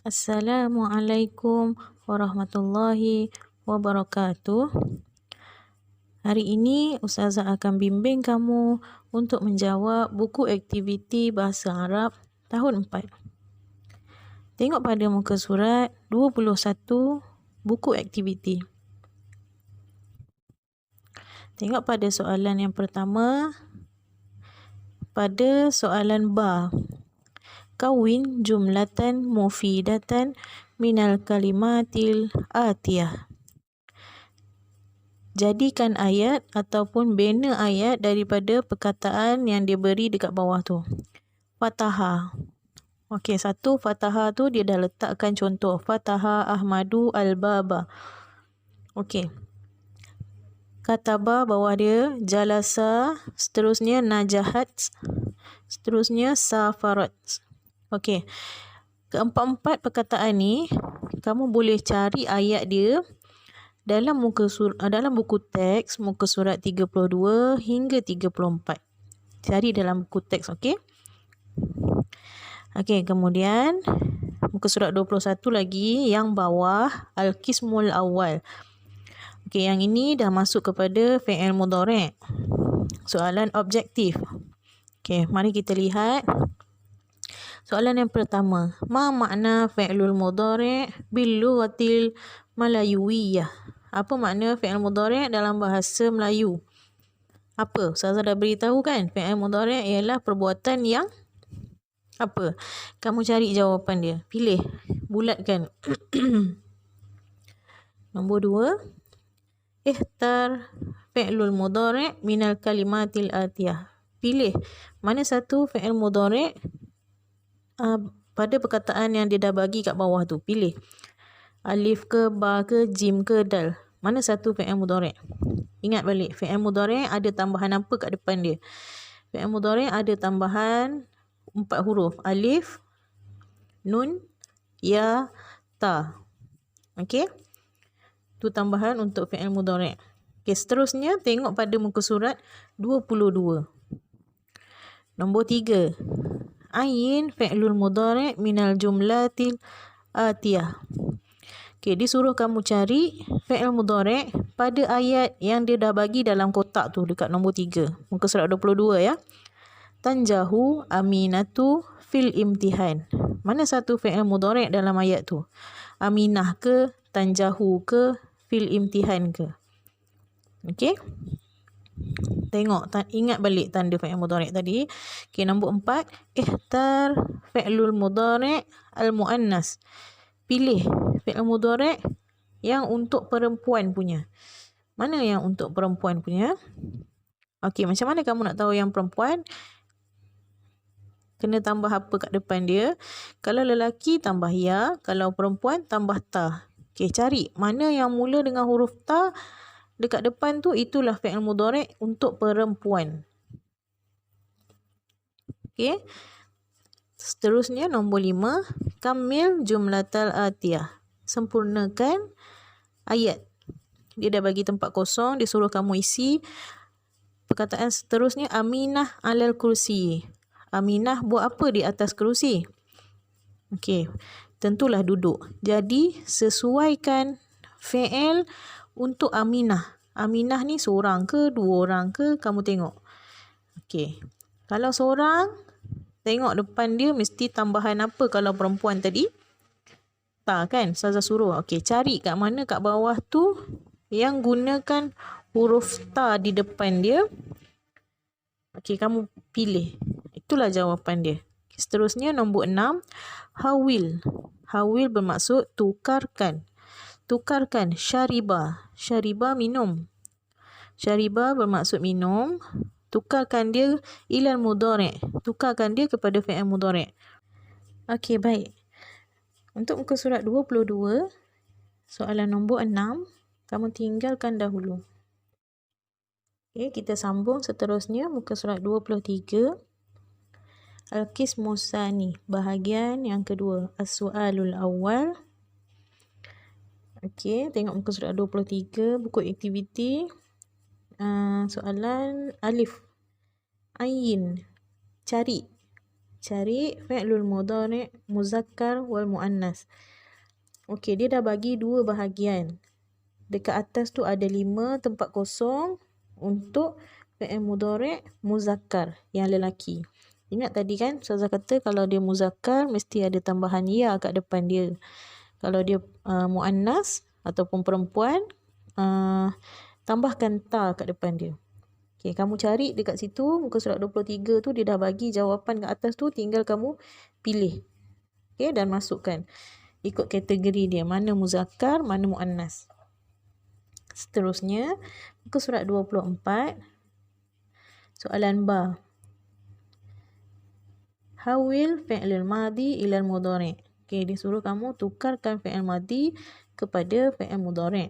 Assalamualaikum warahmatullahi wabarakatuh. Hari ini Ustazah akan bimbing kamu untuk menjawab buku aktiviti Bahasa Arab tahun 4. Tengok pada muka surat 21 buku aktiviti. Tengok pada soalan yang pertama. Pada soalan ba. Kawin jumlatan mufidatan minal kalimatil atiyah. Jadikan ayat ataupun bina ayat daripada perkataan yang diberi dekat bawah tu. Fataha. Okey, satu Fataha tu dia dah letakkan contoh. Fataha Ahmadu al-Baba. Okey. Kataba bawah dia. Jalasa. Seterusnya najahat. Seterusnya safarat. Okey. Keempat-empat perkataan ni kamu boleh cari ayat dia dalam dalam buku teks muka surat 32 hingga 34. Cari dalam buku teks, okey? Okey, kemudian muka surat 21 lagi yang bawah al-qismul awal. Okey, yang ini dah masuk kepada fi'il mudhari'. Soalan objektif. Okey, mari kita lihat. Soalan yang pertama, ma makna fi'lul mudhari' bil lughatil malayuwiyah? Apa makna fi'il mudhari' dalam bahasa Melayu? Apa? Ustazah dah beritahu kan? Fi'il mudhari' ialah perbuatan yang apa? Kamu cari jawapan dia. Pilih. Bulatkan. Nombor 2. Ihtar fi'lul mudhari' minal kalimatil atiyah. Pilih. Mana satu fi'il mudhari' pada perkataan yang dia dah bagi kat bawah tu. Pilih. Alif ke, ba ke, jim ke, dal. Mana satu fi'il mudhari'? Ingat balik. Fi'il mudhari' ada tambahan apa kat depan dia? Fi'il mudhari' ada tambahan 4 huruf. Alif, nun, ya, ta. Okey? Tu tambahan untuk fi'il mudhari'. Okey, seterusnya tengok pada muka surat 22. Nombor 3. Ayin fi'lul mudhari' minal jumlatil atiyah. Okey, disuruh kamu cari fi'il mudhari' pada ayat yang dia dah bagi dalam kotak tu dekat nombor 3. Muka surat 22 ya. Tanjahu aminatu fil imtihan. Mana satu fi'il mudhari' dalam ayat tu? Aminah ke, tanjahu ke, fil imtihan ke? Okey? Tengok, ingat balik tanda fi'il mudhari' tadi. Okey, nombor 4. Ihtar fi'lul mudhari' al-muannas. Pilih fi'il mudhari' yang untuk perempuan punya. Mana yang untuk perempuan punya? Okey, macam mana kamu nak tahu yang perempuan? Kena tambah apa kat depan dia? Kalau lelaki tambah ya, kalau perempuan tambah ta. Okey, cari mana yang mula dengan huruf ta dekat depan tu, itulah fi'il mudhari' untuk perempuan. Okey. Seterusnya nombor 5. Kamil jumlatal atiyah. Sempurnakan ayat. Dia dah bagi tempat kosong, dia suruh kamu isi. Perkataan seterusnya, Aminah alal kursi. Aminah buat apa di atas kerusi? Okey, tentulah duduk. Jadi, sesuaikan fi'il untuk Aminah. Aminah ni seorang ke, 2 orang ke, kamu tengok. Okey, kalau seorang, tengok depan dia mesti tambahan apa kalau perempuan tadi? Ta kan? Ustazah suruh. Okey, cari kat mana kat bawah tu yang gunakan huruf ta di depan dia. Okey, kamu pilih. Itulah jawapan dia. Seterusnya nombor 6. Hawil. Hawil bermaksud tukarkan. Tukarkan. Syariba. Syariba minum. Syariba bermaksud minum. Tukarkan dia ilal mudhari'. Tukarkan dia kepada fi'il mudhari'. Okey, baik. Untuk muka surat 22, soalan nombor 6, kamu tinggalkan dahulu. Okey, kita sambung seterusnya muka surat 23. Al-qismus tsani, bahagian yang kedua. As-su'alul awal. Okey, tengok muka surat 23, buku aktiviti. Soalan alif. Ayin, cari. Cari fi'lul mudhari' muzakkar wal muannas. Okey, dia dah bagi dua bahagian. Dekat atas tu ada 5 tempat kosong untuk fi'il mudhari' muzakkar yang lelaki. Ingat tadi kan Ustazah kata kalau dia muzakkar mesti ada tambahan ya kat depan dia. Kalau dia muannas ataupun perempuan, tambahkan ta kat depan dia. Okey, kamu cari dekat situ muka surat 23 tu dia dah bagi jawapan kat atas tu, tinggal kamu pilih. Okey, dan masukkan ikut kategori dia, mana muzakkar, mana muannas. Seterusnya muka surat 24 soalan ba. Hawil fi'lil madhi ila al-mudhari'. Okey, dia suruh kamu tukarkan fi'il madhi kepada fi'il mudhari'.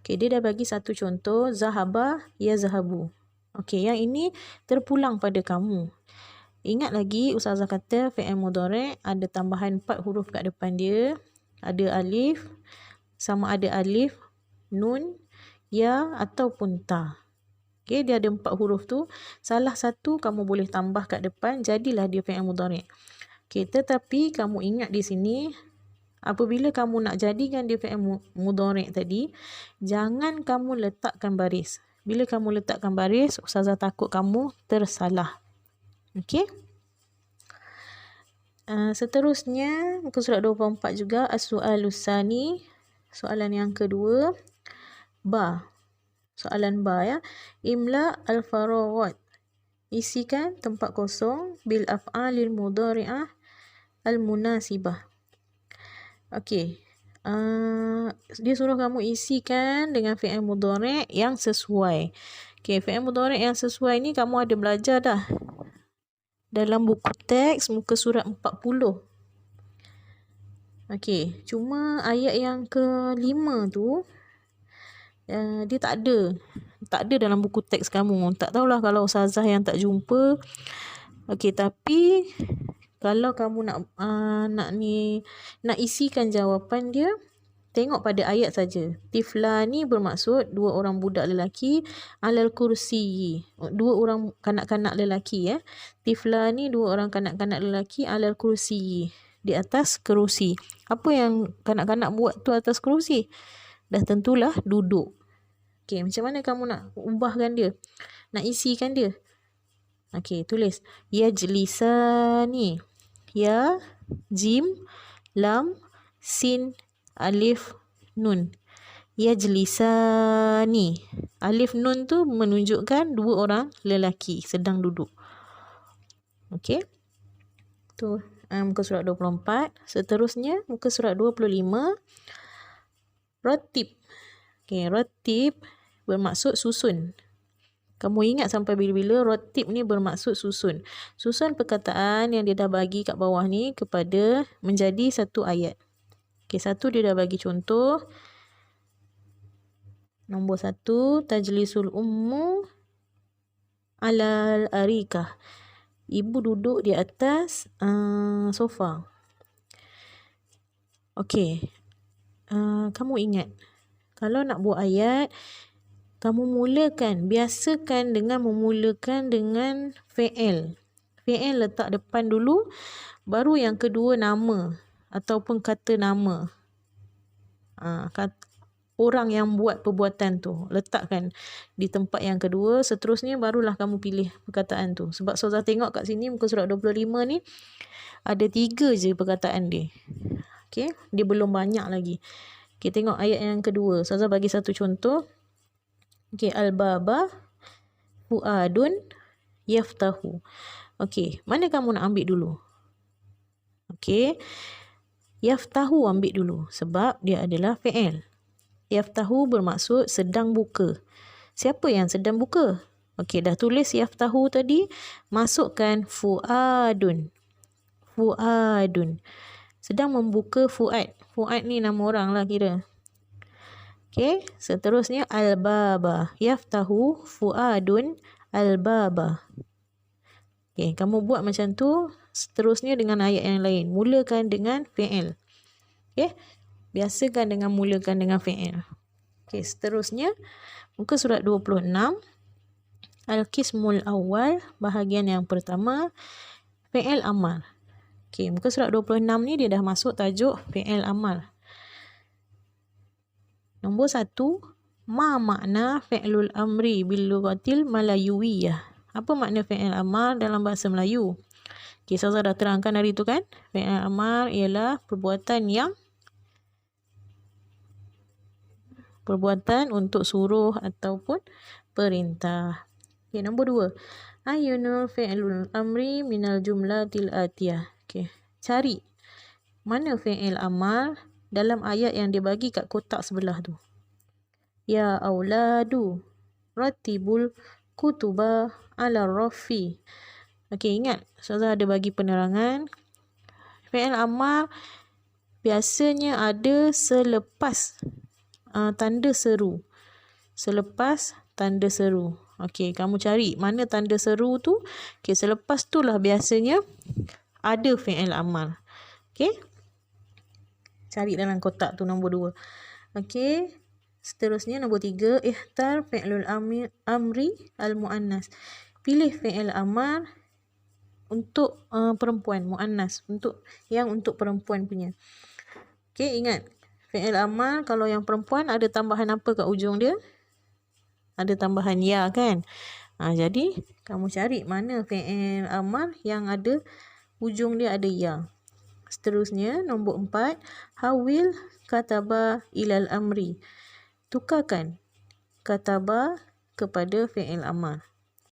Okey, dia dah bagi satu contoh, zahaba yazhabu. Okey, yang ini terpulang pada kamu. Ingat lagi Ustazah kata fi'il mudhari' ada tambahan 4 huruf kat depan dia. Ada alif, sama ada alif, nun, ya ataupun ta. Okey, dia ada 4 huruf tu. Salah satu kamu boleh tambah kat depan, jadilah dia fi'il mudhari'. Okey, tetapi kamu ingat di sini, apabila kamu nak jadikan dia fi'il mudhari' tadi, jangan kamu letakkan baris. Bila kamu letakkan baris, Ustazah takut kamu tersalah. Okey. Seterusnya, muka surat 24 juga, as-su'alus sani, soalan yang kedua, ba. Soalan ba ya. Imla al-faraghat. Isikan tempat kosong bil af'alil mudhari'ah al-munasibah. Okey. Dia suruh kamu isikan dengan fi'il mudhari' yang sesuai. Okey, fi'il mudhari' yang sesuai ni kamu ada belajar dah dalam buku teks muka surat 40. Okey, cuma ayat yang ke-5 tu dia tak ada. Tak ada dalam buku teks kamu. Tak tahulah kalau ustazah yang tak jumpa. Okey, tapi kalau kamu nak isikan jawapan dia, tengok pada ayat saja. Tiflani bermaksud 2 orang budak lelaki, alal kursi, 2 orang kanak-kanak lelaki ya. Tiflani 2 orang kanak-kanak lelaki, alal kursi, di atas kerusi. Apa yang kanak-kanak buat tu atas kerusi? Dah tentulah duduk. Okey, macam mana kamu nak ubahkan dia? Nak isikan dia? Okey, tulis yajlisani. Ya, jim, lam, sin, alif, nun. Yajlisani. Alif nun tu menunjukkan 2 orang lelaki sedang duduk. Okey. Tu muka surat 24. Seterusnya muka surat 25. Ratib. Okey, ratib bermaksud susun. Kamu ingat sampai bila-bila ratib ni bermaksud susun. Susun perkataan yang dia dah bagi kat bawah ni kepada menjadi satu ayat. Okey, satu dia dah bagi contoh. Nombor 1, tajlisul ummu alal arikah. Ibu duduk di atas sofa. Okey. Kamu ingat, kalau nak buat ayat, kamu biasakan dengan memulakan dengan fi'il. Fi'il letak depan dulu, baru yang kedua nama ataupun kata nama. Orang yang buat perbuatan tu, letakkan di tempat yang kedua. Seterusnya barulah kamu pilih perkataan tu. Sebab Ustazah tengok kat sini muka surat 25 ni ada 3 je perkataan dia. Okey, dia belum banyak lagi. Okey, tengok ayat yang kedua. Ustazah bagi satu contoh. Okey, al-baba fuadun yaftahu. Okey, mana kamu nak ambil dulu? Okey, yaftahu ambil dulu sebab dia adalah fi'il. Yaftahu bermaksud sedang buka. Siapa yang sedang buka? Okey, dah tulis yaftahu tadi, masukkan fuadun. Fuadun. Sedang membuka Fuad. Fuad ni nama orang lah kira. Okey, seterusnya al-baba. Yaftahu fuadun al-baba. Okey, kamu buat macam tu. Seterusnya dengan ayat yang lain. Mulakan dengan fi'il. Okey, biasakan dengan mulakan dengan fi'il. Okey, seterusnya muka surat 26. Al-qismul awal, bahagian yang pertama. fi'il amar. Okey, muka surat 26 ni dia dah masuk tajuk fi'il amar. Nombor 1, ma makna fi'lul amri bil lughatil malayuwiyah. Apa makna fi'il amar dalam bahasa Melayu? Okey, saya dah terangkan hari tu kan. Fi'il amar ialah perbuatan untuk suruh ataupun perintah. Okey, nombor 2. Ayunul fi'lul amri minal jumlatil atiyah. Okey, cari mana fi'il amar dalam ayat yang dia bagi kat kotak sebelah tu. Ya auladu ratibul kutuba ala rafi. Okey, ingat Ustazah ada bagi penerangan. Fi'il amar biasanya ada selepas tanda seru. Selepas tanda seru. Okey, kamu cari mana tanda seru tu. Okey, selepas tu lah biasanya ada fi'il amar. Okey. Cari dalam kotak tu nombor 2. Okey. Seterusnya nombor 3, ihtar fi'lul amri al-muannas. Pilih fi'il amar untuk perempuan, muannas, untuk perempuan punya. Okey, ingat fi'il amar kalau yang perempuan ada tambahan apa kat ujung dia? Ada tambahan ya kan? Jadi kamu cari mana fi'il amar yang ada ujung dia ada ya. Seterusnya nombor 4, hawil kataba ilal amri. Tukarkan kataba kepada fi'il amar.